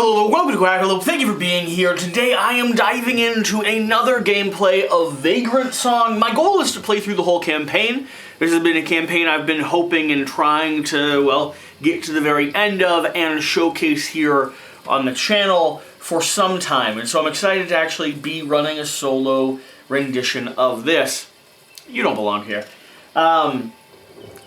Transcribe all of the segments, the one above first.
Hello, welcome to Quackalope. Thank you for being here. Today I am diving into another gameplay of Vagrantsong. My goal is to play through the whole campaign. This has been a campaign I've been hoping and trying to, well, get to the very end of and showcase here on the channel for some time. And so I'm excited to actually be running a solo rendition of this. You don't belong here.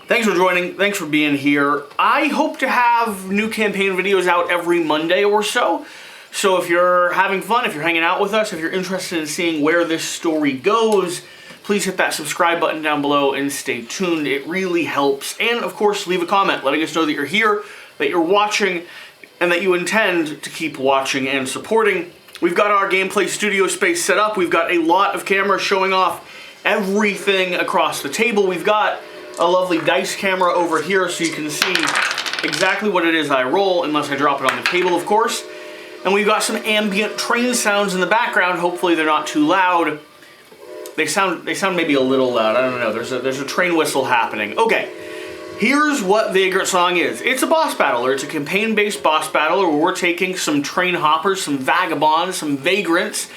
Thanks for joining, thanks for being here. I hope to have new campaign videos out every Monday or so. So if you're having fun, if you're hanging out with us, if you're interested in seeing where this story goes, please hit that subscribe button down below and stay tuned. It really helps. And of course, leave a comment letting us know that you're here, that you're watching, and that you intend to keep watching and supporting. We've got our gameplay studio space set up. We've got a lot of cameras showing off everything across the table. We've got a lovely dice camera over here so you can see exactly what it is I roll, unless I drop it on the table, of course. And we've got some ambient train sounds in the background. Hopefully they're not too loud. They sound maybe a little loud. I don't know. There's a train whistle happening. Okay, here's what Vagrantsong is. It's a boss battler. It's a campaign-based boss battler where we're taking some train hoppers, some vagabonds, some vagrants.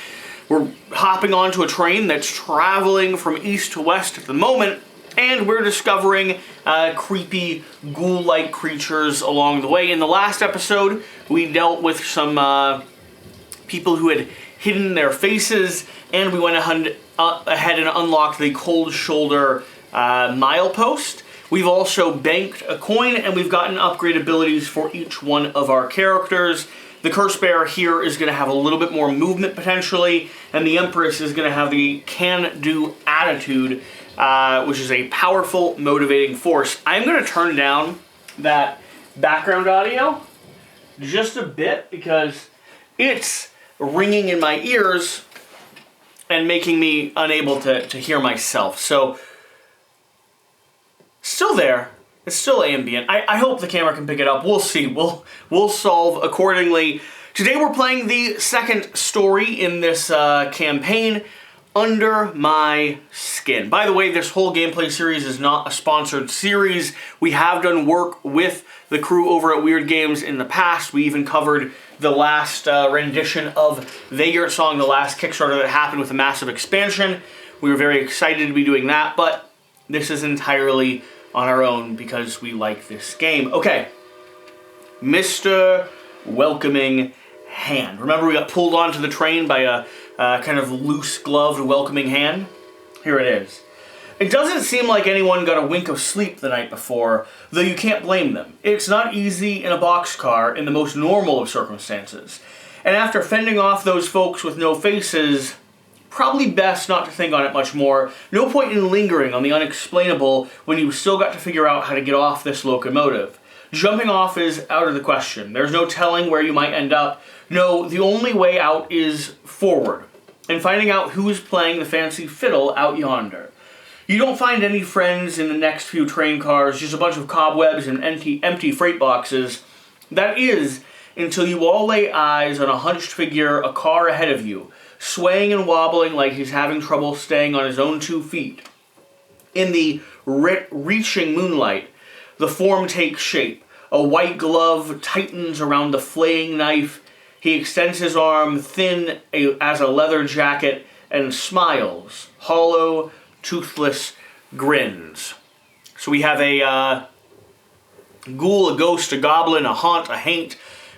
We're hopping onto a train that's traveling from east to west at the moment. And we're discovering creepy ghoul-like creatures along the way. In the last episode, we dealt with some people who had hidden their faces, and we went ahead and unlocked the Cold Shoulder milepost. We've also banked a coin, and we've gotten upgrade abilities for each one of our characters. The Curse Bearer here is going to have a little bit more movement potentially, and the Empress is going to have the can-do attitude, which is a powerful, motivating force. I'm going to turn down that background audio just a bit because it's ringing in my ears and making me unable to hear myself. So, still there. It's still ambient. I hope the camera can pick it up. We'll see. We'll solve accordingly. Today we're playing the second story in this campaign, Under My Skin. By the way, this whole gameplay series is not a sponsored series. We have done work with the crew over at Weird Games in the past. We even covered the last rendition of Vagrantsong, the last Kickstarter that happened with a massive expansion. We were very excited to be doing that, but this is entirely on our own because we like this game. Okay, Mr. Welcoming Hand. Remember we got pulled onto the train by a kind of loose-gloved welcoming hand? Here it is. It doesn't seem like anyone got a wink of sleep the night before, though you can't blame them. It's not easy in a boxcar in the most normal of circumstances. And after fending off those folks with no faces, probably best not to think on it much more. No point in lingering on the unexplainable when you've still got to figure out how to get off this locomotive. Jumping off is out of the question. There's no telling where you might end up. No, the only way out is forward, and finding out who's playing the fancy fiddle out yonder. You don't find any friends in the next few train cars, just a bunch of cobwebs and empty freight boxes. That is, until you all lay eyes on a hunched figure a car ahead of you, swaying and wobbling like he's having trouble staying on his own 2 feet. In the reaching moonlight, the form takes shape. A white glove tightens around the flaying knife. He extends his arm, thin as a leather jacket, and smiles. Hollow, toothless grins. So we have a ghoul, a ghost, a goblin, a haunt, a haint,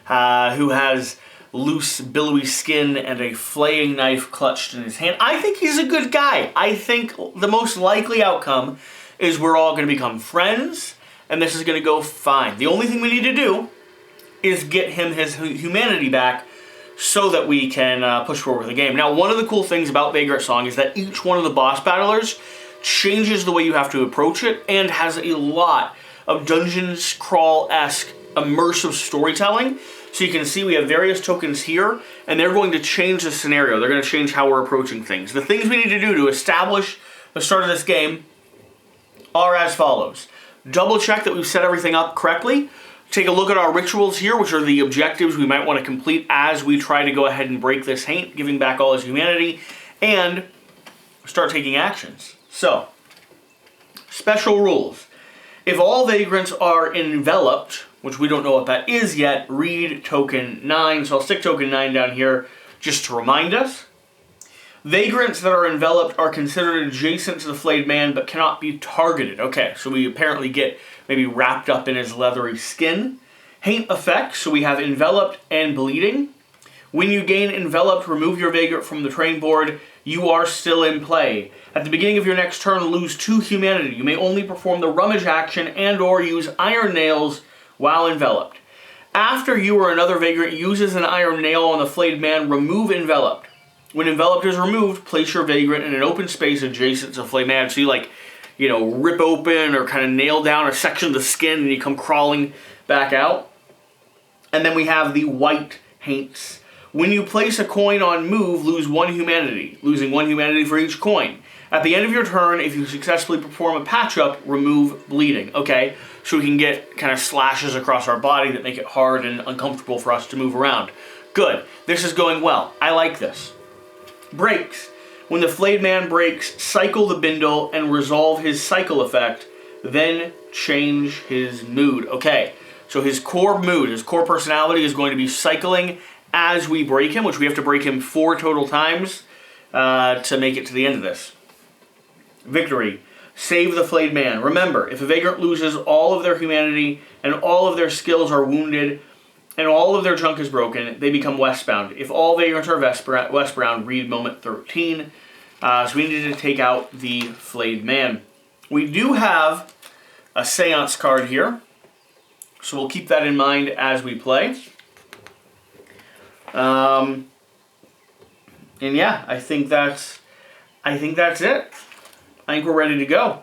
who has loose, billowy skin and a flaying knife clutched in his hand. I think he's a good guy. I think the most likely outcome is we're all going to become friends, and this is going to go fine. The only thing we need to do is get him his humanity back so that we can push forward with the game. Now, one of the cool things about Vagrantsong is that each one of the boss battlers changes the way you have to approach it and has a lot of Dungeons Crawl-esque immersive storytelling. So you can see we have various tokens here, and they're going to change the scenario. They're going to change how we're approaching things. The things we need to do to establish the start of this game are as follows. Double check that we've set everything up correctly. Take a look at our rituals here, which are the objectives we might want to complete as we try to go ahead and break this haint, giving back all his humanity, and start taking actions. So, special rules. If all vagrants are enveloped which we don't know what that is yet, read token 9. So I'll stick token 9 down here just to remind us. Vagrants that are enveloped are considered adjacent to the flayed man but cannot be targeted. Okay, so we apparently get maybe wrapped up in his leathery skin. Haint effects, so we have enveloped and bleeding. When you gain enveloped, remove your vagrant from the train board. You are still in play. At the beginning of your next turn, lose 2 humanity. You may only perform the rummage action and or use iron nails while enveloped. After you or another vagrant uses an iron nail on the flayed man, remove enveloped. When enveloped is removed, place your vagrant in an open space adjacent to the flayed man. So you rip open or kind of nail down a section of the skin and you come crawling back out. And then we have the white Haints. When you place a coin on move, lose 1 humanity, losing 1 humanity for each coin. At the end of your turn, if you successfully perform a patch-up, remove bleeding. Okay, so we can get kind of slashes across our body that make it hard and uncomfortable for us to move around. Good. This is going well. I like this. Breaks. When the flayed man breaks, cycle the bindle and resolve his cycle effect, then change his mood. Okay, so his core mood, his core personality is going to be cycling as we break him, which we have to break him 4 total times to make it to the end of this. Victory. Save the flayed man. Remember, if a vagrant loses all of their humanity and all of their skills are wounded and all of their junk is broken, they become westbound. If all vagrants are westbound, read moment 13. So we needed to take out the flayed man. We do have a seance card here, so we'll keep that in mind as we play. And yeah, I think that's it. I think we're ready to go.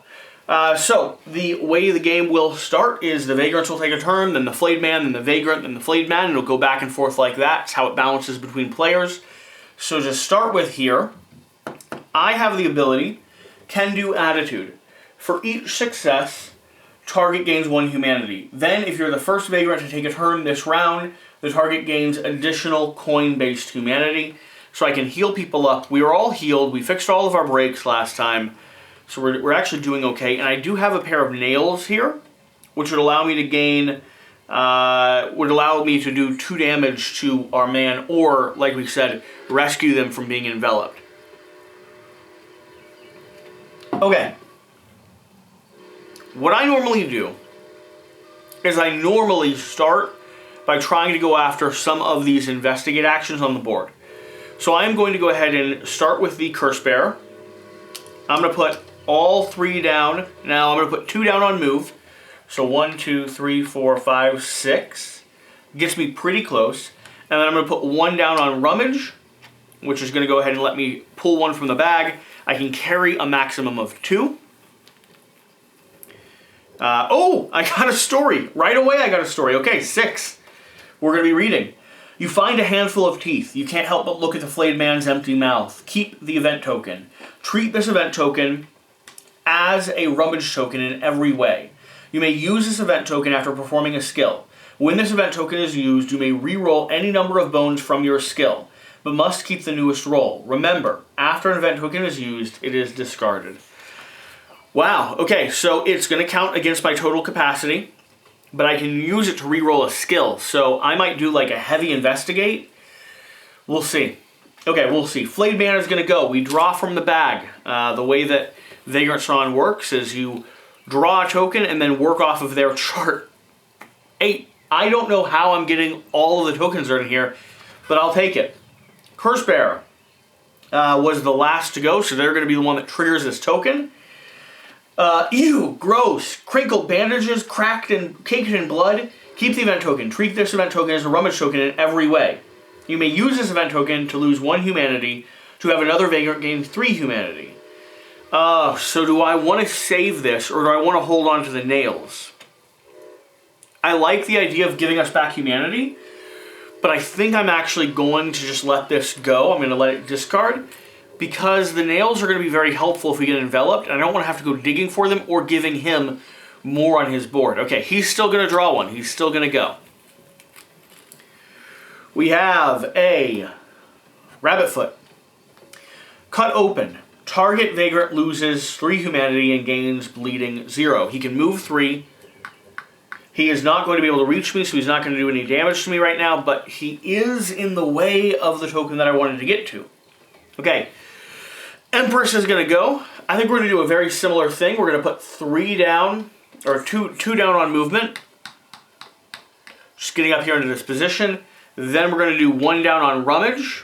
So the way the game will start is the vagrants will take a turn, then the flayed man, then the vagrant, then the flayed man. It'll go back and forth like that. It's how it balances between players. So to start with here, I have the ability, Can Do Attitude. For each success, target gains 1 humanity. Then, if you're the first vagrant to take a turn this round, the target gains additional coin-based humanity. So I can heal people up. We are all healed. We fixed all of our breaks last time. So we're actually doing okay. And I do have a pair of nails here, which would allow me to gain, would allow me to do 2 damage to our man, or, like we said, rescue them from being enveloped. Okay. What I normally do is I normally start by trying to go after some of these investigate actions on the board. So I am going to go ahead and start with the Curse Bearer. I'm going to put all 3 down. Now I'm going to put 2 down on move. So 1, 2, 3, 4, 5, 6. Gets me pretty close. And then I'm going to put 1 down on rummage, which is going to go ahead and let me pull 1 from the bag. I can carry a maximum of 2. Oh, I got a story. Right away I got a story. Okay, 6. We're going to be reading. You find a handful of teeth. You can't help but look at the flayed man's empty mouth. Keep the event token. Treat this event token as a rummage token in every way. You may use this event token after performing a skill. When this event token is used, you may re-roll any number of bones from your skill, but must keep the newest roll. Remember, after an event token is used, it is discarded. Wow, okay, so it's going to count against my total capacity, but I can use it to re-roll a skill. So I might do like a heavy investigate. We'll see. Okay, we'll see. Flayed man is going to go. We draw from the bag. The way that Vagrantsong works is you draw a token and then work off of their chart. 8. I don't know how I'm getting all of the tokens that are in here, but I'll take it. Curse Bearer was the last to go, so they're going to be the one that triggers this token. Ew, gross. Crinkled bandages, cracked and caked in blood. Keep the event token. Treat this event token as a rummage token in every way. You may use this event token to lose 1 humanity, to have another vagrant gain 3 humanity. So do I want to save this, or do I want to hold on to the nails? I like the idea of giving us back humanity, but I think I'm actually going to just let this go. I'm going to let it discard, because the nails are going to be very helpful if we get enveloped, and I don't want to have to go digging for them or giving him more on his board. Okay, he's still going to draw 1. He's still going to go. We have a rabbit foot. Cut open. Target vagrant loses 3 humanity and gains bleeding 0. He can move 3. He is not going to be able to reach me, so he's not going to do any damage to me right now, but he is in the way of the token that I wanted to get to. Okay, Empress is going to go. I think we're going to do a very similar thing. We're going to put 3 down, or two down on movement. Just getting up here into this position. Then we're going to do 1 down on rummage.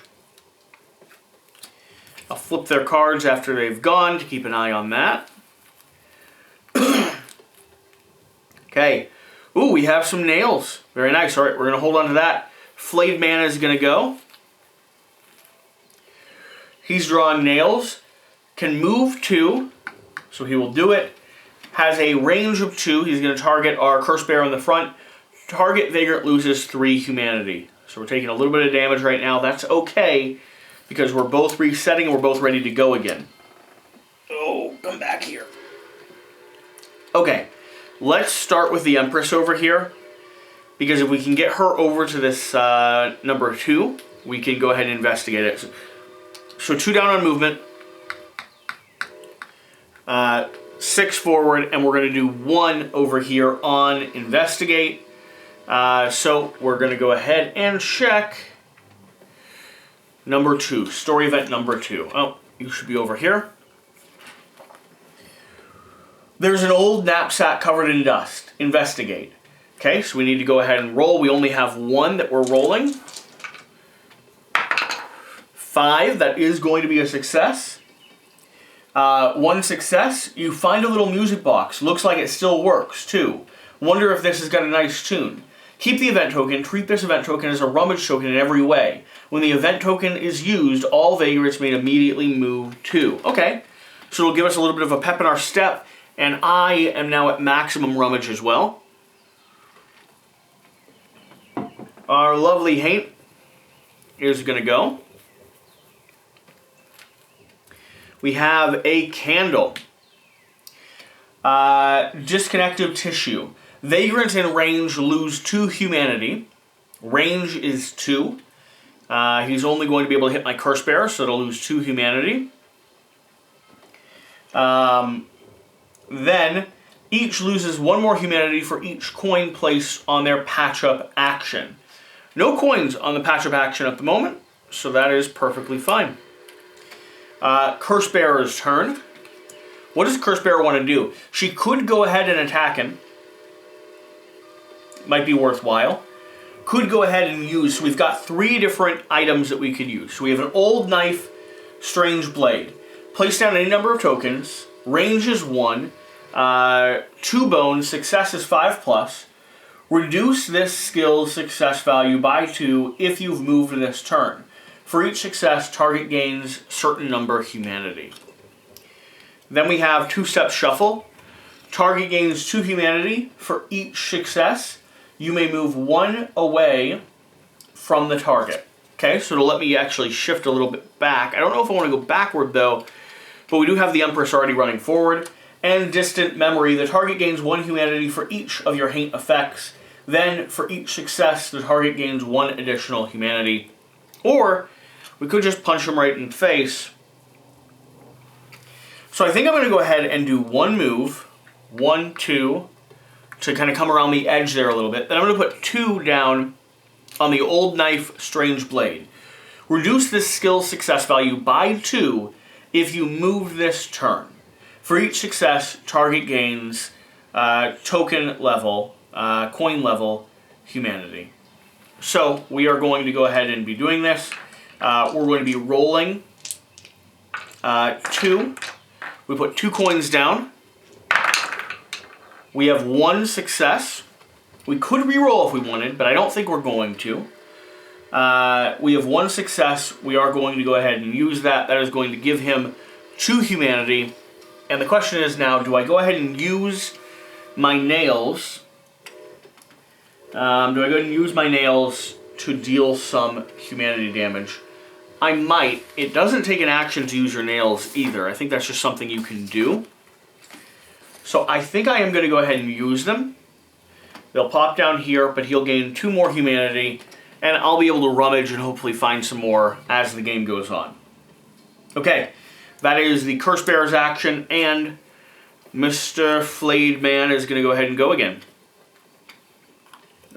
I'll flip their cards after they've gone to keep an eye on that. Okay. Ooh, we have some nails. Very nice. All right, we're going to hold on to that. Flayed man is going to go. He's drawn nails. Can move 2, so he will do it. Has a range of 2. He's going to target our curse bear in the front. Target Vagrant loses 3 humanity. So we're taking a little bit of damage right now. That's okay, because we're both resetting and we're both ready to go again. Oh, come back here. Okay. Let's start with the Empress over here, because if we can get her over to this number 2, we can go ahead and investigate it. So 2 down on movement, 6 forward, and we're going to do 1 over here on investigate. So we're going to go ahead and check number 2, story event number 2. Oh, you should be over here. There's an old knapsack covered in dust. Investigate. Okay, so we need to go ahead and roll. We only have 1 that we're rolling. 5, that is going to be a success. 1 success. You find a little music box. Looks like it still works, too. Wonder if this has got a nice tune. Keep the event token. Treat this event token as a rummage token in every way. When the event token is used, all vagrants may immediately move 2. Okay, so it'll give us a little bit of a pep in our step. And I am now at maximum rummage as well. Our lovely Haint is going to go. We have a candle. Disconnective tissue. Vagrants in range lose 2 humanity. Range is 2. He's only going to be able to hit my curse bearer, so it'll lose 2 humanity. Then, each loses 1 more humanity for each coin placed on their patch-up action. No coins on the patch-up action at the moment, so that is perfectly fine. Curse Bearer's turn. What does Curse Bearer want to do? She could go ahead and attack him. Might be worthwhile. Could go ahead and use, so we've got 3 different items that we could use. So we have an old knife, strange blade. Place down any number of tokens. Range is 1. 2 bones, success is 5+. Reduce this skill's success value by 2 if you've moved this turn. For each success, target gains certain number humanity. Then we have 2-step shuffle. Target gains 2 humanity for each success. You may move 1 away from the target. Okay, so it'll let me actually shift a little bit back. I don't know if I want to go backward though, but we do have the Empress already running forward. And distant memory, the target gains 1 humanity for each of your Haint effects. Then, for each success, the target gains 1 additional humanity. Or, we could just punch him right in the face. So I think I'm going to go ahead and do 1 move, 1, 2, to kind of come around the edge there a little bit. Then I'm going to put 2 down on the old knife, strange blade. Reduce this skill success value by 2 if you move this turn. For each success, target gains token level, coin level, humanity. So we are going to go ahead and be doing this. We're going to be rolling 2. We put 2 coins down. We have 1 success. We could re-roll if we wanted, but I don't think we're going to. We have 1 success. We are going to go ahead and use that. That is going to give him 2 humanity. And the question is now, do I go ahead and use my nails? Do I go ahead and use my nails to deal some humanity damage? I might. It doesn't take an action to use your nails either. I think that's just something you can do. So I think I am going to go ahead and use them. They'll pop down here, but he'll gain 2 more humanity, and I'll be able to rummage and hopefully find some more as the game goes on. Okay. That is the Curse Bearer's action, and Mr. Flayed Man is going to go ahead and go again.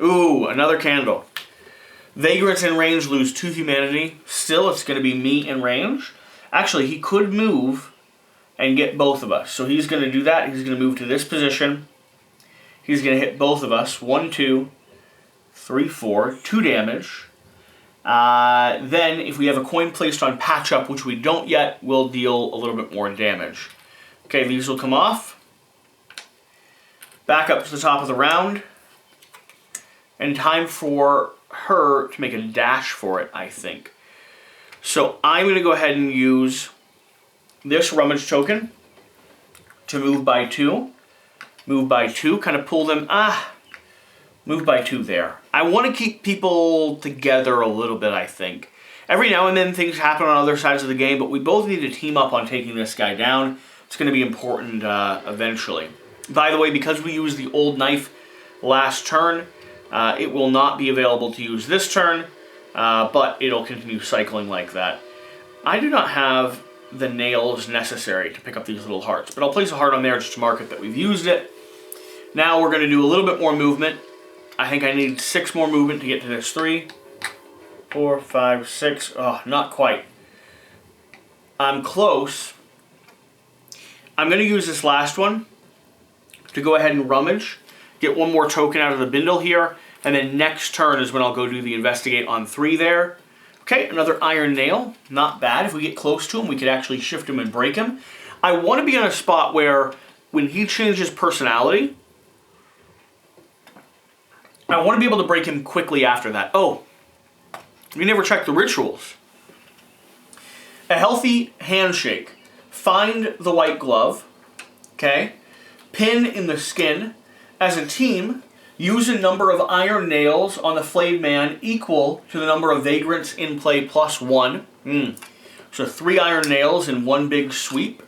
Ooh, another candle. Vagrants in range lose 2 humanity. Still, it's going to be me in range. Actually, he could move and get both of us. So he's going to do that. He's going to move to this position. He's going to hit both of us. 1, 2, 3, 4. 2 damage. Then, if we have a coin placed on patch up, which we don't yet, we'll deal a little bit more damage. Okay, these will come off. Back up to the top of the round. And time for her to make a dash for it, I think. So I'm going to go ahead and use this rummage token to move by 2. Move by 2, kind of pull them, move by 2 there. I want to keep people together a little bit, I think. Every now and then things happen on other sides of the game, but we both need to team up on taking this guy down. It's going to be important eventually. By the way, because we used the old knife last turn, it will not be available to use this turn, but it'll continue cycling like that. I do not have the nails necessary to pick up these little hearts, but I'll place a heart on there just to mark it that we've used it. Now we're going to do a little bit more movement. I think I need 6 more movement to get to this 3, 4, 5, 6. Oh, not quite. I'm close. I'm going to use this last one to go ahead and rummage, get 1 more token out of the bindle here, and then next turn is when I'll go do the investigate on 3 there. Okay, another iron nail. Not bad. If we get close to him, we could actually shift him and break him. I want to be in a spot where when he changes personality, I want to be able to break him quickly after that. Oh, we never checked the rituals. A healthy handshake. Find the white glove. Okay. Pin in the skin. As a team, use a number of iron nails on the flayed man equal to the number of vagrants in play plus 1. So 3 iron nails in 1 big sweep.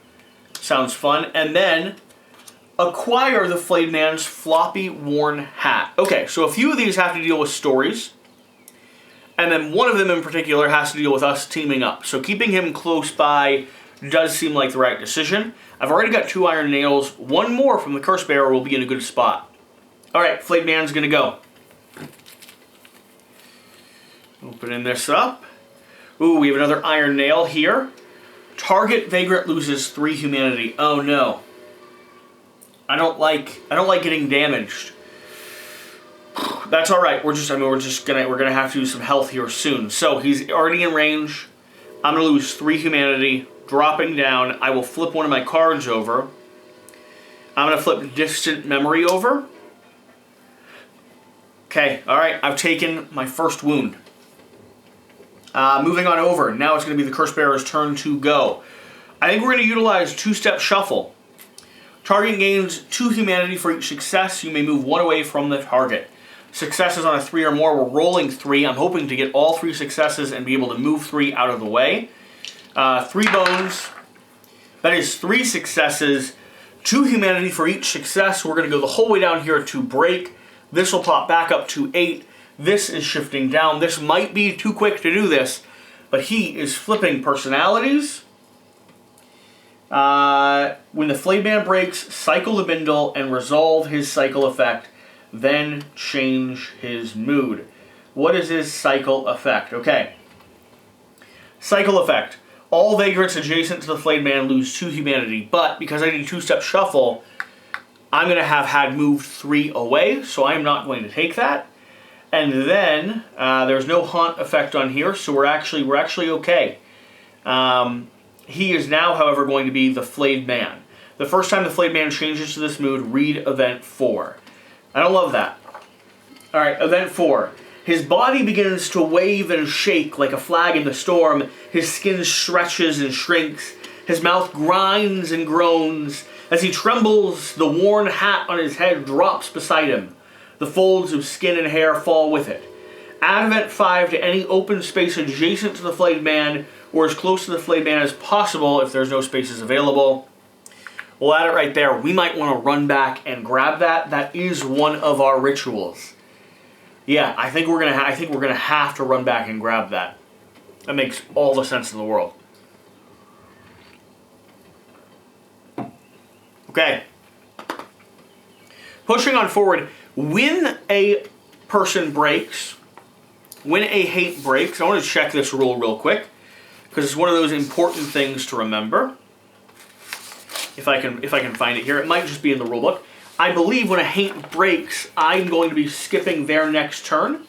Sounds fun. And then acquire the flayed man's floppy worn hat. Okay, so a few of these have to deal with stories. And then one of them in particular has to deal with us teaming up. So keeping him close by does seem like the right decision. I've already got 2 iron nails. 1 more from the curse bearer will be in a good spot. Alright, flayed man's gonna go. Opening this up. Ooh, we have another iron nail here. Target vagrant loses 3 humanity. Oh no. I don't like getting damaged. That's all right. We're gonna have to do some health here soon. So he's already in range. I'm gonna lose 3 humanity. Dropping down. I will flip one of my cards over. I'm gonna flip distant memory over. Okay. All right. I've taken my first wound. Moving on over. Now it's gonna be the curse bearer's turn to go. I think we're gonna utilize 2-step shuffle. Target gains 2 humanity for each success. You may move 1 away from the target. Successes on a 3 or more, we're rolling 3. I'm hoping to get all 3 successes and be able to move 3 out of the way. 3 bones. That is 3 successes. 2 humanity for each success. We're going to go the whole way down here to break. This will pop back up to 8. This is shifting down. This might be too quick to do this, but he is flipping personalities. When the flayed man breaks, cycle the bindle and resolve his cycle effect, then change his mood. What is his cycle effect? Okay. Cycle effect. All vagrants adjacent to the flayed man lose 2 humanity, but because I need 2-step shuffle, I'm going to have had moved 3 away, so I'm not going to take that. And then there's no haunt effect on here, so we're actually okay. He is now, however, going to be the flayed man. The first time the flayed man changes to this mood, read event 4. I don't love that. All right, event 4. His body begins to wave and shake like a flag in the storm. His skin stretches and shrinks. His mouth grinds and groans. As he trembles, the worn hat on his head drops beside him. The folds of skin and hair fall with it. Add event 5 to any open space adjacent to the flayed man or as close to the flayed man as possible if there's no spaces available. We'll add it right there. We might want to run back and grab that. That is one of our rituals. Yeah, I think we're gonna have to run back and grab that. That makes all the sense in the world. Okay. Pushing on forward. When a person breaks, when a Haint breaks, I want to check this rule real quick, because it's one of those important things to remember. If I can find it here, it might just be in the rulebook. I believe when a Haint breaks, I'm going to be skipping their next turn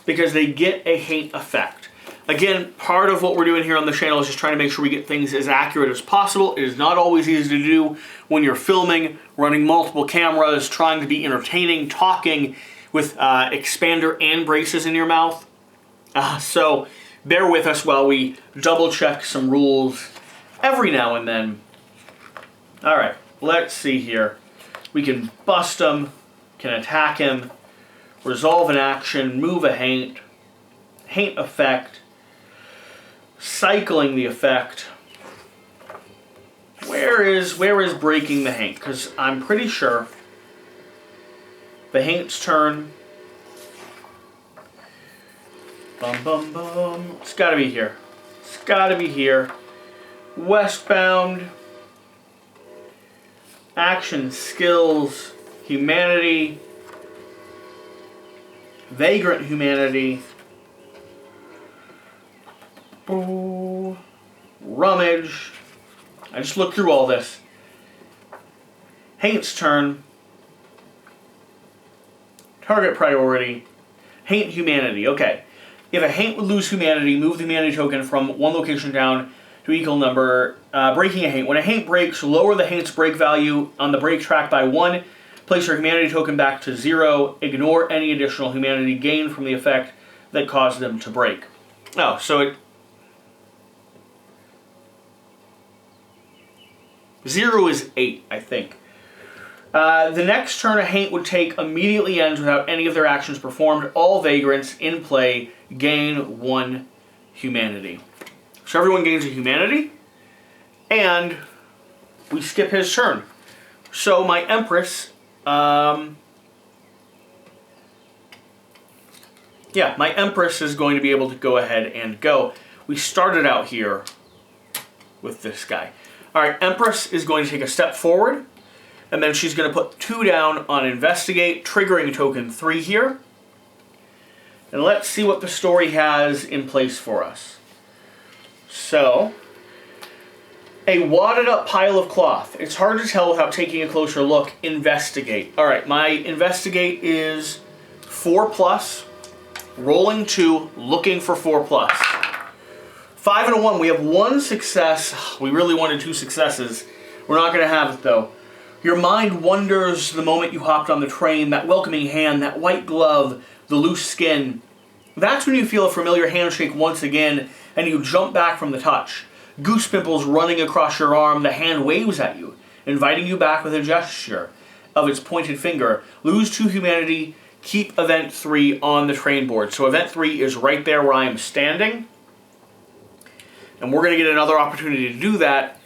because they get a Haint effect. Again, part of what we're doing here on the channel is just trying to make sure we get things as accurate as possible. It is not always easy to do when you're filming, running multiple cameras, trying to be entertaining, talking with expander and braces in your mouth. So bear with us while we double check some rules every now and then. All right, let's see here. We can bust him, can attack him, resolve an action, move a Haint, Haint effect, cycling the effect. Where is breaking the Haint? Because I'm pretty sure the Haint's turn. Bum bum bum. It's got to be here. It's got to be here. Westbound. Action, skills, humanity, vagrant humanity, rummage. I just looked through all this. Haint's turn, target priority, Haint humanity. Okay, if a Haint would lose humanity, move the humanity token from one location down to equal number, breaking a Haint. When a Haint breaks, lower the Haint's break value on the break track by 1. Place your humanity token back to 0. Ignore any additional humanity gained from the effect that caused them to break. Oh, so it... 0 is 8, I think. The next turn a Haint would take immediately ends without any of their actions performed. All vagrants in play gain 1 humanity. So everyone gains a humanity, and we skip his turn. So my Empress, my Empress is going to be able to go ahead and go. We started out here with this guy. All right, Empress is going to take a step forward, and then she's going to put 2 down on Investigate, triggering token 3 here. And let's see what the story has in place for us. So, a wadded up pile of cloth. It's hard to tell without taking a closer look. Investigate. All right, my Investigate is 4+, rolling 2, looking for 4+. 5 and a 1. We have 1 success. We really wanted 2 successes. We're not going to have it, though. Your mind wonders the moment you hopped on the train, that welcoming hand, that white glove, the loose skin. That's when you feel a familiar handshake once again, and you jump back from the touch. Goose pimples running across your arm, the hand waves at you, inviting you back with a gesture of its pointed finger. Lose 2 humanity, keep event 3 on the train board. So event 3 is right there where I am standing. And we're going to get another opportunity to do that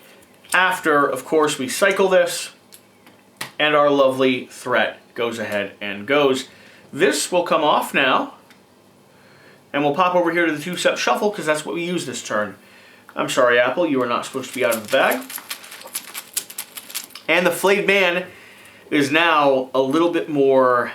after, of course, we cycle this, and our lovely threat goes ahead and goes. This will come off now. And we'll pop over here to the 2-step shuffle, because that's what we use this turn. I'm sorry, Apple, you are not supposed to be out of the bag. And the flayed man is now a little bit more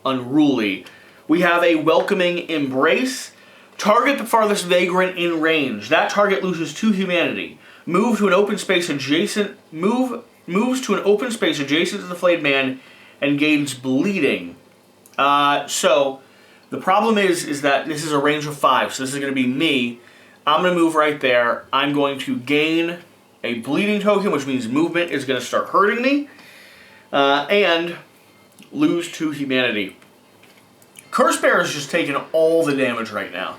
unruly. We have a welcoming embrace. Target the farthest vagrant in range. That target loses 2 humanity. Moves to an open space adjacent to the flayed man and gains bleeding. So the problem is that this is a range of 5, so this is going to be me. I'm going to move right there. I'm going to gain a bleeding token, which means movement is going to start hurting me, and lose 2 humanity. Curse Bear is just taking all the damage right now.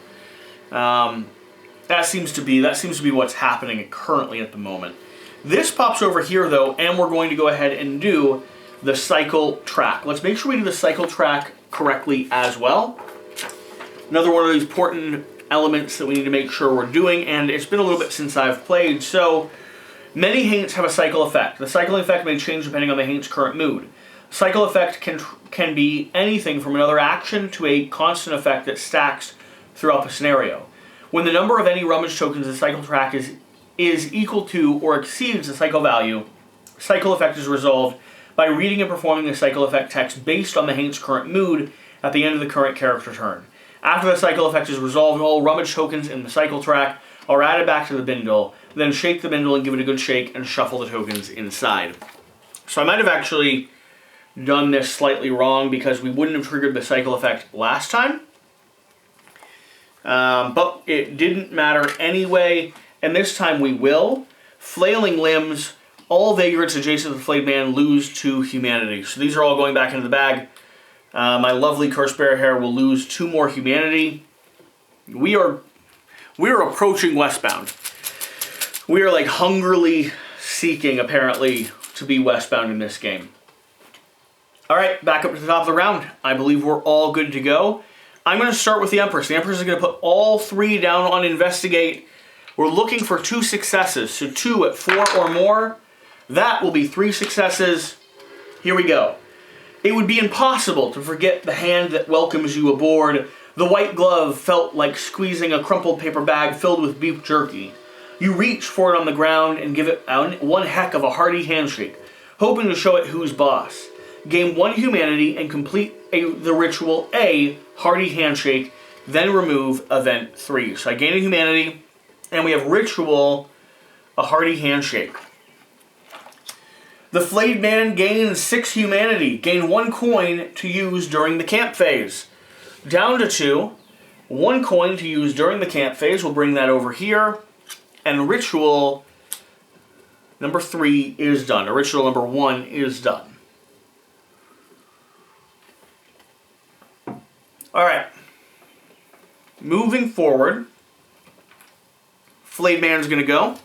That seems to be what's happening currently at the moment. This pops over here though, and we're going to go ahead and do the cycle track. Let's make sure we do the cycle track correctly as well. Another one of these important elements that we need to make sure we're doing, and it's been a little bit since I've played, so many Haints have a cycle effect. The cycle effect may change depending on the Haint's current mood. Cycle effect can be anything from another action to a constant effect that stacks throughout the scenario. When the number of any rummage tokens in the cycle track is equal to or exceeds the cycle value, cycle effect is resolved by reading and performing the cycle effect text based on the Haint's current mood at the end of the current character turn. After the cycle effect is resolved, all rummage tokens in the cycle track are added back to the bindle, then shake the bindle and give it a good shake and shuffle the tokens inside. So I might have actually done this slightly wrong because we wouldn't have triggered the cycle effect last time. But it didn't matter anyway, and this time we will. Flailing limbs, all vagrants adjacent to the flayed man lose 2 humanity. So these are all going back into the bag. My lovely Curse Bear Hair will lose 2 more humanity. We are approaching westbound. We are like hungrily seeking, apparently, to be westbound in this game. Alright, back up to the top of the round. I believe we're all good to go. I'm going to start with the Empress. The Empress is going to put all 3 down on Investigate. We're looking for 2 successes, so 2 at 4 or more. That will be 3 successes. Here we go. It would be impossible to forget the hand that welcomes you aboard. The white glove felt like squeezing a crumpled paper bag filled with beef jerky. You reach for it on the ground and give it one heck of a hearty handshake, hoping to show it who's boss. Gain 1 humanity and complete the ritual A, hearty handshake, then remove event 3. So I gain a humanity, and we have ritual, a hearty handshake. The flayed man gains 6 humanity. Gain 1 coin to use during the camp phase. Down to 2. 1 coin to use during the camp phase. We'll bring that over here. And ritual number 3 is done. Or ritual number 1 is done. Alright. Moving forward. Flayed man's going to go.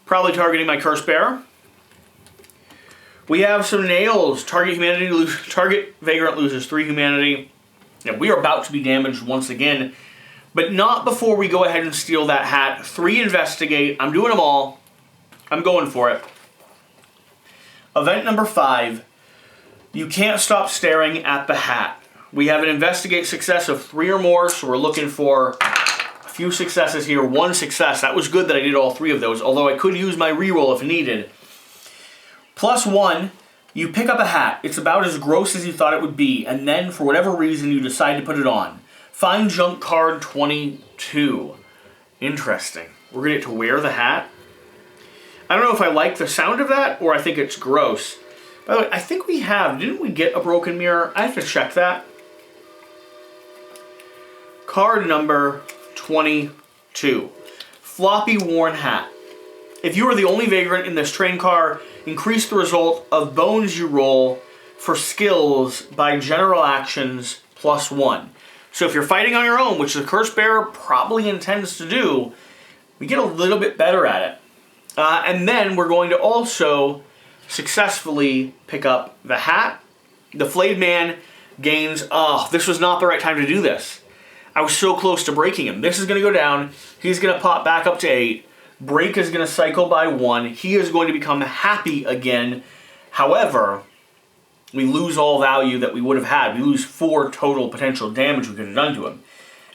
Probably targeting my Curse Bearer. We have some nails. Target Vagrant loses 3 humanity. Yeah, we are about to be damaged once again. But not before we go ahead and steal that hat. 3 Investigate. I'm doing them all. I'm going for it. Event number 5. You can't stop staring at the hat. We have an Investigate success of 3 or more, so we're looking for a few successes here. 1 success. That was good that I did all 3 of those, although I could use my reroll if needed. +1, you pick up a hat. It's about as gross as you thought it would be, and then, for whatever reason, you decide to put it on. Find junk card 22. Interesting. We're going to get to wear the hat. I don't know if I like the sound of that, or I think it's gross. By the way, I think we have. Didn't we get a broken mirror? I have to check that. Card number 22. Floppy worn hat. If you are the only vagrant in this train car, increase the result of bones you roll for skills by general actions +1. So if you're fighting on your own, which the Curse Bearer probably intends to do, we get a little bit better at it. And then we're going to also successfully pick up the hat. The flayed man gains... Oh, this was not the right time to do this. I was so close to breaking him. This is going to go down. He's going to pop back up to 8. Break is going to cycle by 1. He is going to become happy again. However, we lose all value that we would have had. We lose 4 total potential damage we could have done to him.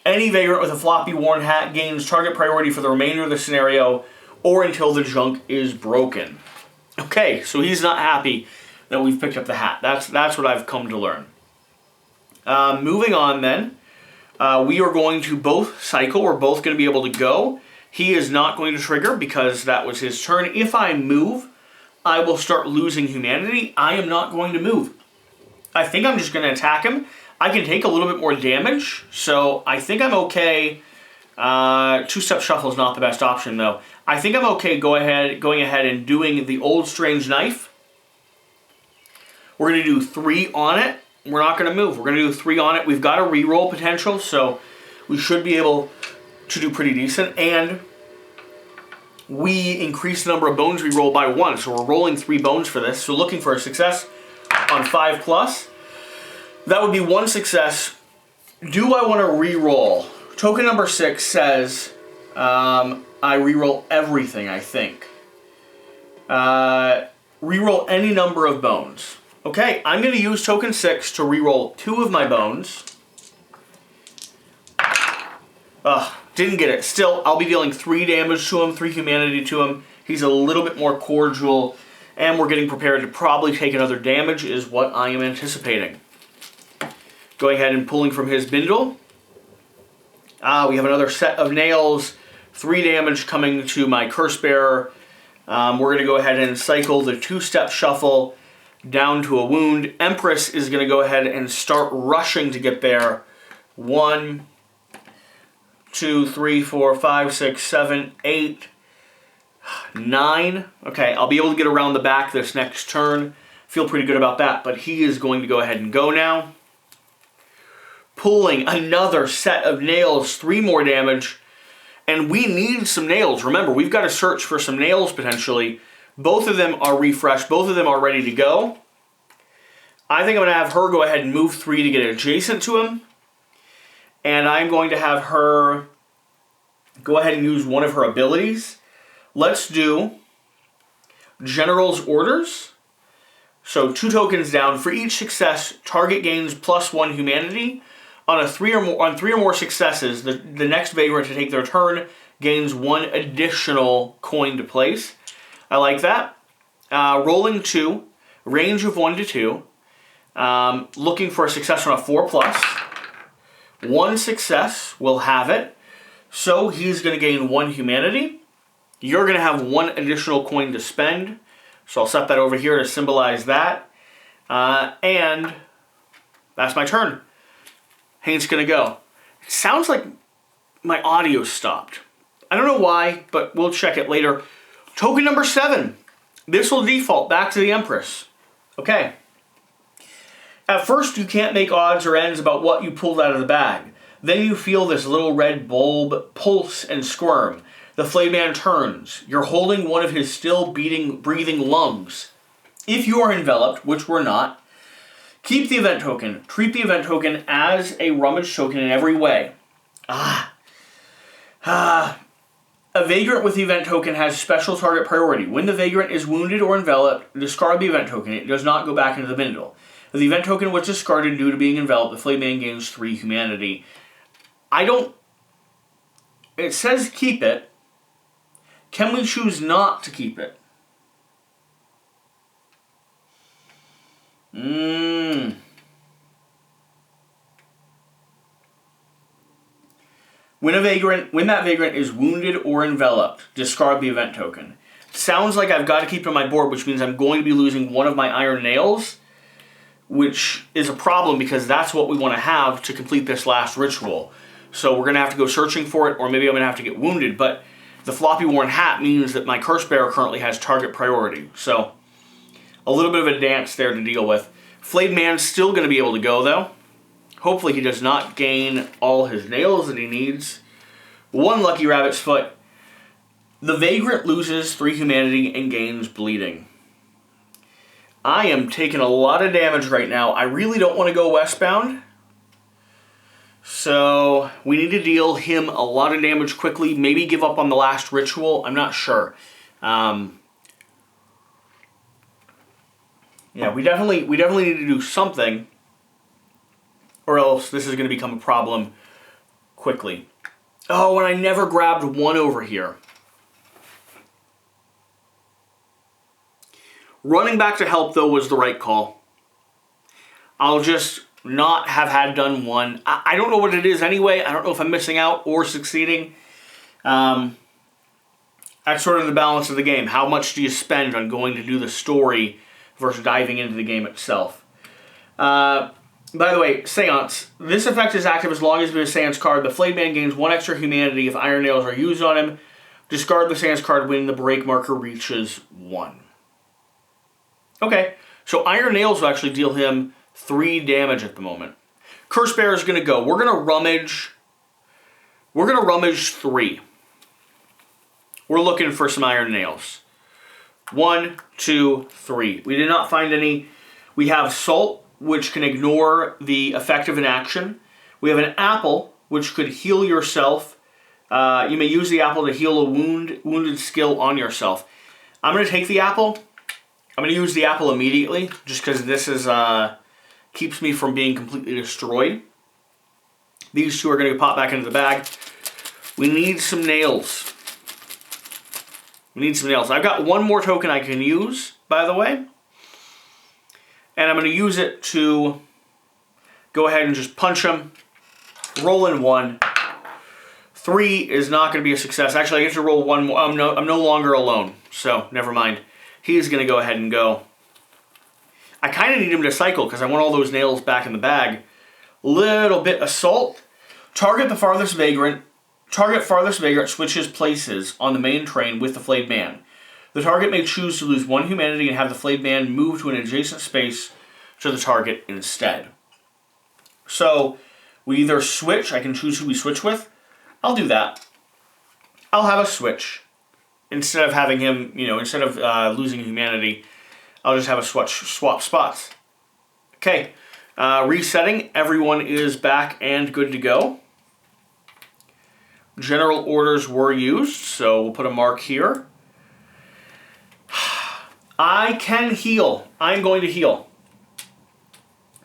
Any vagrant with a floppy worn hat gains target priority for the remainder of the scenario or until the junk is broken. Okay, so he's not happy that we've picked up the hat. That's what I've come to learn. Moving on then. We are going to both cycle. We're both going to be able to go. He is not going to trigger because that was his turn. If I move, I will start losing humanity. I am not going to move. I think I'm just going to attack him. I can take a little bit more damage, so I think I'm okay. 2-step shuffle is not the best option, though. I think I'm okay going ahead and doing the old strange knife. We're going to do 3 on it. We're not going to move. We're going to do 3 on it. We've got a reroll potential, so we should be able to do pretty decent. And we increase the number of bones we roll by 1, so we're rolling 3 bones for this. So looking for a success on 5+. That would be 1 success. Do I want to reroll? Token number 6 says I reroll everything, I think. Reroll any number of bones. Okay, I'm going to use token 6 to reroll 2 of my bones. Didn't get it. Still, I'll be dealing 3 damage to him, 3 humanity to him. He's a little bit more cordial, and we're getting prepared to probably take another damage is what I am anticipating. Going ahead and pulling from his bindle. We have another set of nails. 3 damage coming to my curse bearer. We're going to go ahead and cycle the 2-step shuffle down to a wound. Empress is going to go ahead and start rushing to get there. 1, 2, 3, 4, 5, 6, 7, 8, 9. Okay, I'll be able to get around the back this next turn. Feel pretty good about that, but he is going to go ahead and go now. Pulling another set of nails, 3 more damage. And we need some nails. Remember, we've got to search for some nails potentially. Both of them are refreshed. Both of them are ready to go. I think I'm going to have her go ahead and move 3 to get adjacent to him. And I'm going to have her go ahead and use one of her abilities. Let's do General's Orders. So 2 tokens down. For each success, target gains +1 humanity. On 3 or more successes, the next Vagrant to take their turn gains 1 additional coin to place. I like that. Rolling 2, range of 1 to 2. Looking for a success on a 4+. 1 success will have it. So he's going to gain 1 humanity. You're going to have 1 additional coin to spend. So I'll set that over here to symbolize that. And that's my turn. Haints going to go. It sounds like my audio stopped. I don't know why, but we'll check it later. Token number 7. This will default back to the Empress. Okay. At first, you can't make odds or ends about what you pulled out of the bag. Then you feel this little red bulb pulse and squirm. The flayed man turns. You're holding one of his still breathing lungs. If you are enveloped, which we're not, keep the event token. Treat the event token as a rummage token in every way. A Vagrant with the event token has special target priority. When the Vagrant is wounded or enveloped, discard the event token. It does not go back into the bindle. If the event token was discarded due to being enveloped, the flayed man gains 3 humanity. It says keep it. Can we choose not to keep it? When that Vagrant is wounded or enveloped, discard the event token. Sounds like I've got to keep it on my board, which means I'm going to be losing one of my iron nails, which is a problem because that's what we want to have to complete this last ritual. So we're going to have to go searching for it, or maybe I'm going to have to get wounded, but the floppy worn hat means that my curse bearer currently has target priority. So a little bit of a dance there to deal with. Flayed man's still going to be able to go, though. Hopefully he does not gain all his nails that he needs. 1 lucky rabbit's foot. The Vagrant loses 3 humanity and gains bleeding. I am taking a lot of damage right now. I really don't want to go westbound. So we need to deal him a lot of damage quickly. Maybe give up on the last ritual. I'm not sure. Yeah, we definitely need to do something, or else this is going to become a problem quickly. Oh, and I never grabbed 1 over here. Running back to help, though, was the right call. I'll just not have had done 1. I don't know what it is anyway. I don't know if I'm missing out or succeeding. That's sort of the balance of the game. How much do you spend on going to do the story versus diving into the game itself? By the way, Seance. This effect is active as long as there's a Seance card. The flayed man gains 1 extra humanity if iron nails are used on him. Discard the Seance card when the break marker reaches 1. Okay, so iron nails will actually deal him 3 damage at the moment. Curse Bearer is going to go. We're going to rummage 3. We're looking for some iron nails. 1, 2, 3. We did not find any. We have salt, which can ignore the effect of an action. We have an apple, which could heal yourself. You may use the apple to heal a wounded skill on yourself. I'm going to take the apple. I'm going to use the apple immediately, just because this is keeps me from being completely destroyed. These 2 are going to pop back into the bag. We need some nails. I've got 1 more token I can use, by the way. And I'm going to use it to go ahead and just punch him. Roll in 1. 3 is not going to be a success. Actually, I get to roll 1 more. I'm no longer alone, so never mind. He's going to go ahead and go. I kind of need him to cycle because I want all those nails back in the bag. Little bit assault. Target the farthest vagrant. Target farthest vagrant switches places on the main train with the flayed man. The target may choose to lose 1 humanity and have the flayed man move to an adjacent space to the target instead. So we either switch. I can choose who we switch with. I'll do that. I'll have a switch. Instead of having him, instead of losing humanity, I'll just have a swap spots. Okay. Resetting. Everyone is back and good to go. General orders were used, so we'll put a mark here. I can heal. I'm going to heal.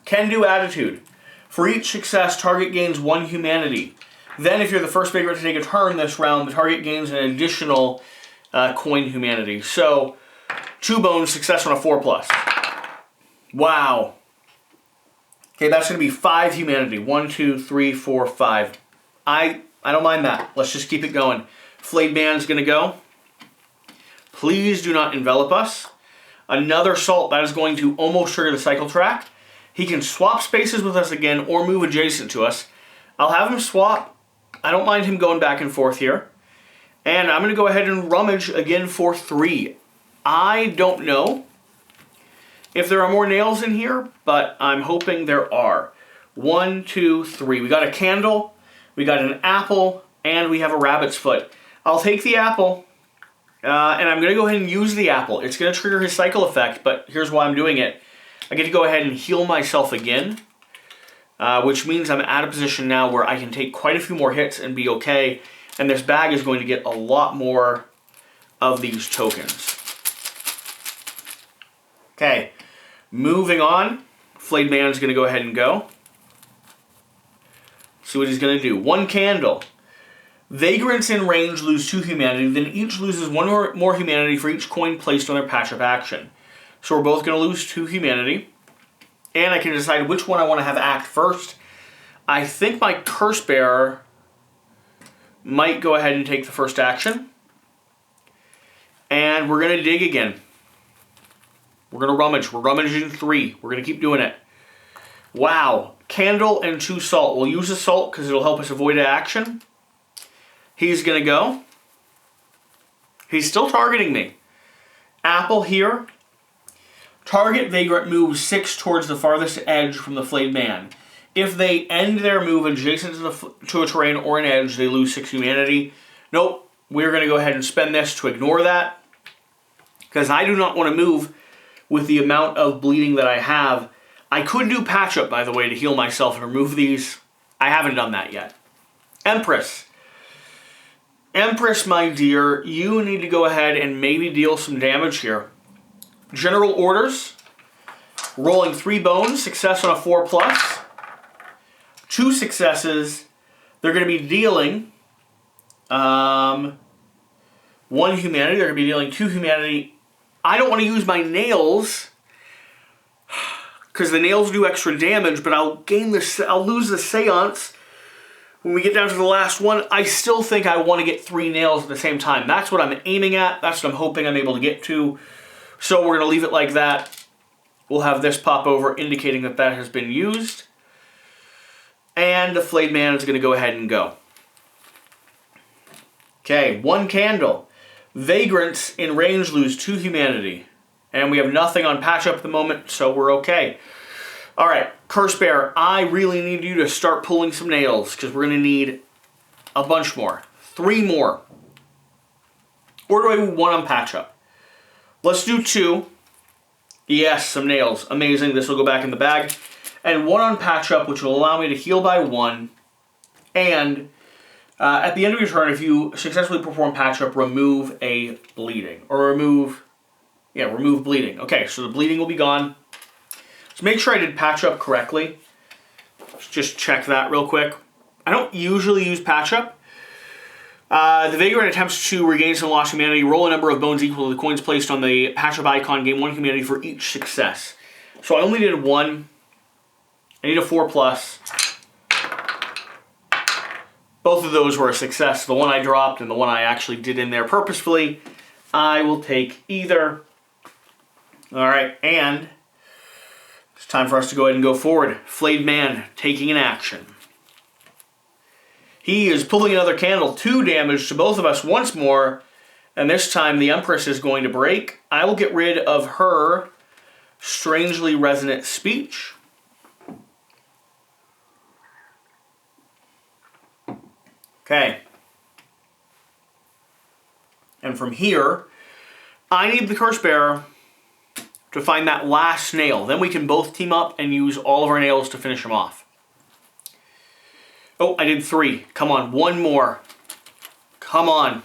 Can do attitude. For each success, target gains 1 humanity. Then, if you're the first vagrant to take a turn this round, the target gains an additional coin humanity. So, 2 bones, success on a 4+. Wow. Okay, that's going to be 5 humanity. 1, 2, 3, 4, 5. I don't mind that. Let's just keep it going. Flayed man's going to go. Please do not envelop us. Another salt. That is going to almost trigger the cycle track. He can swap spaces with us again or move adjacent to us. I'll have him swap. I don't mind him going back and forth here. And I'm going to go ahead and rummage again for 3. I don't know if there are more nails in here, but I'm hoping there are. 1, 2, 3. We got a candle, we got an apple, and we have a rabbit's foot. I'll take the apple, and I'm going to go ahead and use the apple. It's going to trigger his cycle effect, but here's why I'm doing it. I get to go ahead and heal myself again, which means I'm at a position now where I can take quite a few more hits and be okay, and this bag is going to get a lot more of these tokens. Okay, moving on. Flayed man's going to go ahead and go. See what he's going to do. 1 candle. Vagrants in range lose 2 humanity, then each loses 1 or more humanity for each coin placed on their patch-up action. So we're both going to lose 2 humanity. And I can decide which one I want to have act first. I think my curse bearer might go ahead and take the first action. And we're going to dig again. We're going to rummage. We're rummaging 3. We're going to keep doing it. Wow. Candle and 2 salt. We'll use the salt because it'll help us avoid action. He's going to go. He's still targeting me. Apple here. Target vagrant moves 6 towards the farthest edge from the flayed man. If they end their move adjacent to a terrain or an edge, they lose 6 humanity. Nope. We're going to go ahead and spend this to ignore that. Because I do not want to move with the amount of bleeding that I have. I could do patch up, by the way, to heal myself and remove these. I haven't done that yet. Empress. Empress, my dear, you need to go ahead and maybe deal some damage here. General orders. Rolling 3 bones. Success on a 4+. 2 successes. They're going to be dealing 1 humanity. They're going to be dealing 2 humanity. I don't want to use my nails because the nails do extra damage, but I'll lose the seance when we get down to the last one. I still think I want to get 3 nails at the same time. That's what I'm aiming at. That's what I'm hoping I'm able to get to. So we're going to leave it like that. We'll have this pop over indicating that that has been used. And the flayed man is going to go ahead and go. Okay, 1 candle. Vagrants in range lose 2 humanity. And we have nothing on patch up at the moment, so we're okay. Alright, Curse Bearer, I really need you to start pulling some nails, because we're going to need a bunch more. 3 more. Or do I do 1 on patch up? Let's do 2. Yes, some nails. Amazing, this will go back in the bag. And 1 on patch up, which will allow me to heal by 1. And at the end of your turn, if you successfully perform patch up, remove a bleeding. Or remove bleeding. Okay, so the bleeding will be gone. So make sure I did patch up correctly. Let's just check that real quick. I don't usually use patch up. The Vagrant attempts to regain some lost humanity. Roll a number of bones equal to the coins placed on the patch up icon. Gain 1 humanity for each success. So I only did 1. I need a 4+. Both of those were a success. The one I dropped and the one I actually did in there purposefully. I will take either. All right, and it's time for us to go ahead and go forward. Flayed man taking an action. He is pulling another candle, 2 damage to both of us once more, and this time the Empress is going to break. I will get rid of her strangely resonant speech. Okay. And from here, I need the Curse Bearer to find that last nail. Then we can both team up and use all of our nails to finish him off. Oh, I did 3. Come on, 1 more. Come on.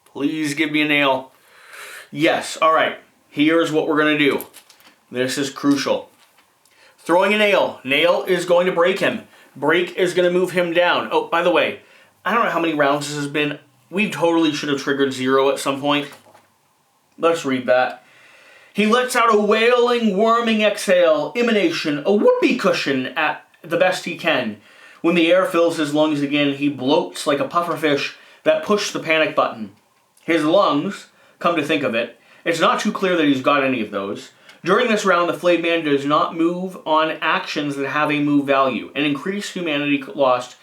Please give me a nail. Yes, all right. Here's what we're going to do. This is crucial. Throwing a nail. Nail is going to break him. Break is going to move him down. Oh, by the way, I don't know how many rounds this has been. We totally should have triggered 0 at some point. Let's read that. He lets out a wailing, worming exhale, emanation, a whoopee cushion at the best he can. When the air fills his lungs again, he bloats like a pufferfish that pushed the panic button. His lungs, come to think of it, it's not too clear that he's got any of those. During this round, the flayed man does not move on actions that have a move value, and increase humanity lost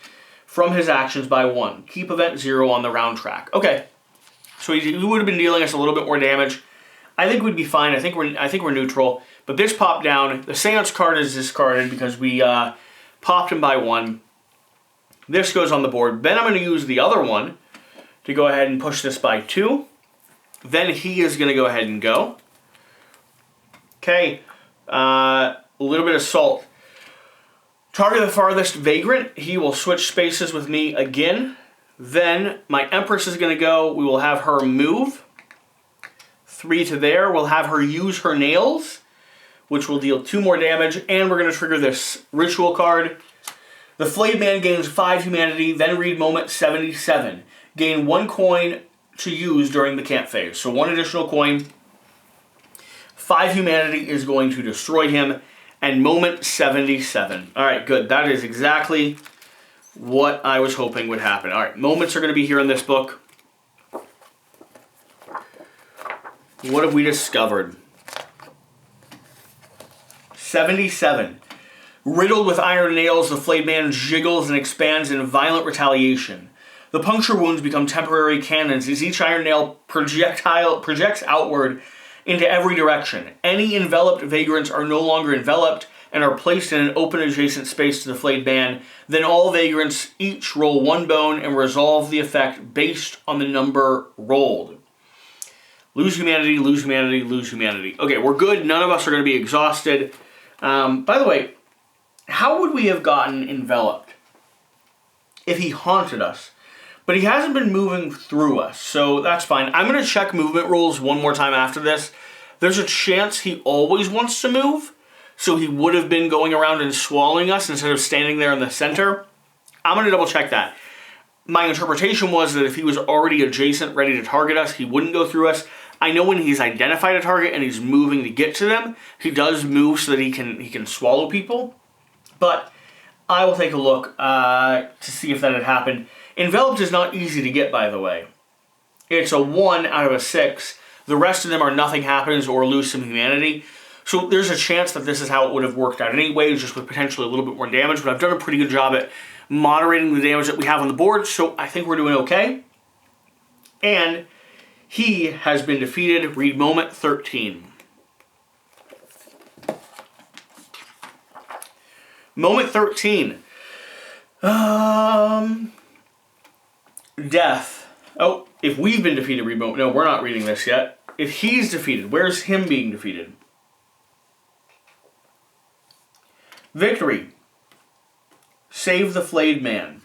from his actions by 1. Keep event 0 on the round track. Okay, so he would have been dealing us a little bit more damage. I think we'd be fine. I think we're neutral. But this popped down. The Seance card is discarded because we popped him by 1. This goes on the board. Then I'm going to use the other one to go ahead and push this by 2. Then he is going to go ahead and go. Okay, a little bit of salt. Target the farthest Vagrant. He will switch spaces with me again. Then my Empress is going to go. We will have her move. 3 to there. We'll have her use her nails, which will deal 2 more damage. And we're going to trigger this ritual card. The flayed man gains 5 humanity, then read moment 77. Gain 1 coin to use during the camp phase. So 1 additional coin. 5 humanity is going to destroy him. And moment 77. All right, good. That is exactly what I was hoping would happen. All right, moments are going to be here in this book. What have we discovered? 77. Riddled with iron nails, the flayed man jiggles and expands in violent retaliation. The puncture wounds become temporary cannons as each iron nail projects outward into every direction. Any enveloped vagrants are no longer enveloped and are placed in an open adjacent space to the flayed man. Then all vagrants each roll 1 bone and resolve the effect based on the number rolled. Lose humanity, lose humanity, lose humanity. Okay, we're good. None of us are going to be exhausted. By the way, how would we have gotten enveloped if he haunted us? But he hasn't been moving through us, so that's fine. I'm going to check movement rules one more time after this. There's a chance he always wants to move, so he would have been going around and swallowing us instead of standing there in the center. I'm going to double check that. My interpretation was that if he was already adjacent, ready to target us, he wouldn't go through us. I know when he's identified a target and he's moving to get to them, he does move so that he can swallow people. But I will take a look to see if that had happened. Enveloped is not easy to get, by the way. It's a 1 out of a 6. The rest of them are nothing happens or lose some humanity. So there's a chance that this is how it would have worked out anyway, just with potentially a little bit more damage. But I've done a pretty good job at moderating the damage that we have on the board, so I think we're doing okay. And he has been defeated. Read moment 13. Moment 13. Death. Oh, if we've been defeated, read moment. No, we're not reading this yet. If he's defeated, where's him being defeated? Victory. Save the flayed man.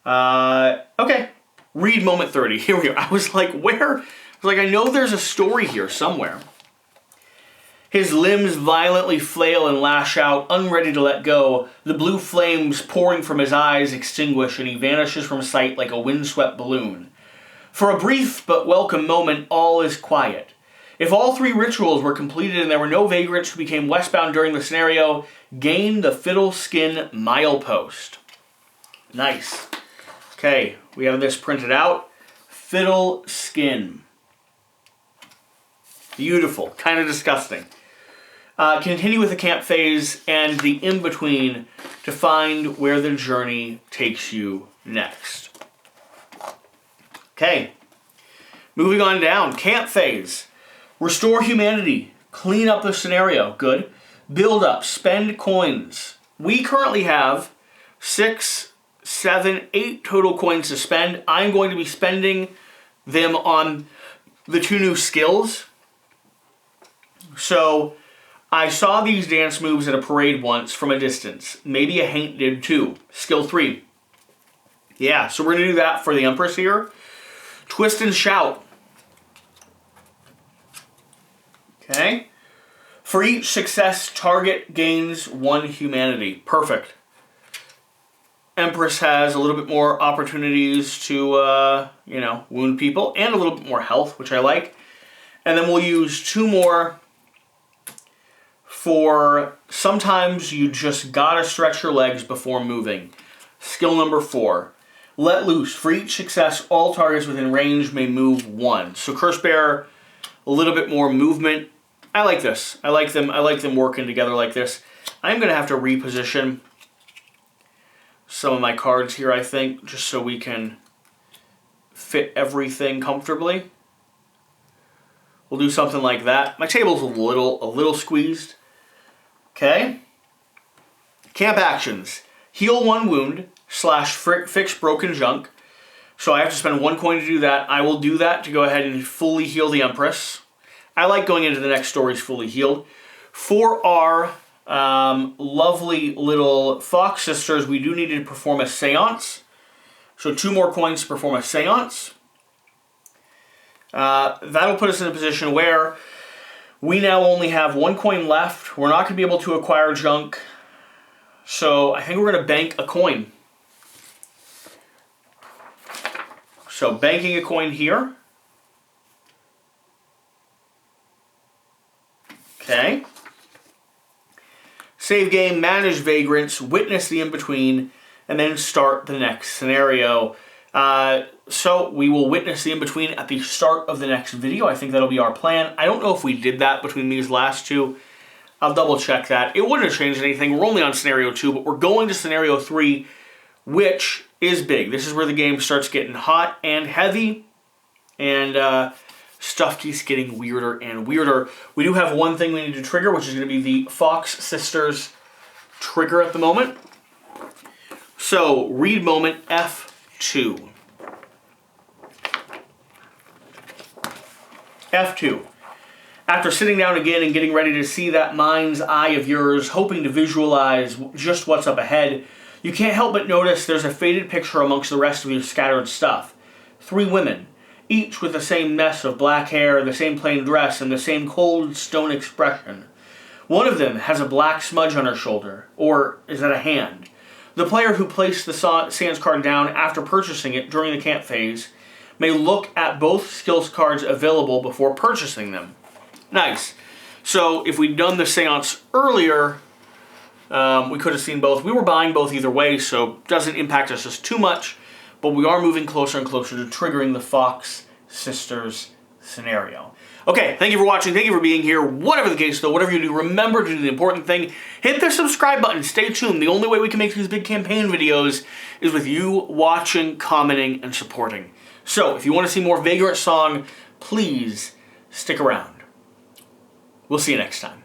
Okay. Read moment 30. Here we are. I was like, where? I was like, I know there's a story here somewhere. His limbs violently flail and lash out, unready to let go. The blue flames pouring from his eyes extinguish, and he vanishes from sight like a windswept balloon. For a brief but welcome moment, all is quiet. If all 3 rituals were completed and there were no vagrants who became westbound during the scenario, gain the fiddle skin milepost. Nice. Okay, we have this printed out. Fiddle skin. Beautiful. Kind of disgusting. Continue with the camp phase and the in-between to find where the journey takes you next. Okay. Moving on down. Camp phase. Restore humanity. Clean up the scenario. Good. Build up. Spend coins. We currently have 6, 7, 8 total coins to spend. I'm going to be spending them on the 2 new skills. So, I saw these dance moves at a parade once from a distance. Maybe a Haint did too. Skill 3. Yeah, so we're going to do that for the Empress here. Twist and shout. Okay. For each success, target gains 1 humanity. Perfect. Empress has a little bit more opportunities to, wound people. And a little bit more health, which I like. And then we'll use 2 more for sometimes you just gotta stretch your legs before moving. Skill number 4. Let loose. For each success, all targets within range may move 1. So Curse Bearer, a little bit more movement. I like this. I like them working together like this. I'm gonna have to reposition some of my cards here, I think, just so we can fit everything comfortably. We'll do something like that. My table's a little squeezed. Okay. Camp actions. Heal 1 wound / fix broken junk. So I have to spend 1 coin to do that. I will do that to go ahead and fully heal the Empress. I like going into the next stories fully healed. For our lovely little fox sisters, we do need to perform a seance. So 2 more coins to perform a seance. That'll put us in a position where we now only have 1 coin left. We're not going to be able to acquire junk. So I think we're going to bank a coin. So banking a coin here. Okay. Save game, manage vagrants, witness the in-between, and then start the next scenario. So we will witness the in-between at the start of the next video. I think that'll be our plan. I don't know if we did that between these last 2. I'll double check that. It wouldn't have changed anything. We're only on scenario 2, but we're going to scenario 3, which is big. This is where the game starts getting hot and heavy, and stuff keeps getting weirder and weirder. We do have one thing we need to trigger, which is going to be the Fox Sisters trigger at the moment. So, read moment F2. F2. After sitting down again and getting ready to see that mind's eye of yours, hoping to visualize just what's up ahead, you can't help but notice there's a faded picture amongst the rest of your scattered stuff. 3 women, each with the same mess of black hair, the same plain dress, and the same cold stone expression. One of them has a black smudge on her shoulder, or is that a hand? The player who placed the Sans card down after purchasing it during the camp phase may look at both skills cards available before purchasing them. Nice. So if we'd done the seance earlier, we could have seen both. We were buying both either way, so it doesn't impact us just too much, but we are moving closer and closer to triggering the Fox Sisters scenario. Okay, thank you for watching. Thank you for being here. Whatever the case, though, whatever you do, remember to do the important thing. Hit the subscribe button. Stay tuned. The only way we can make these big campaign videos is with you watching, commenting, and supporting. So, if you want to see more Vagrantsong, please stick around. We'll see you next time.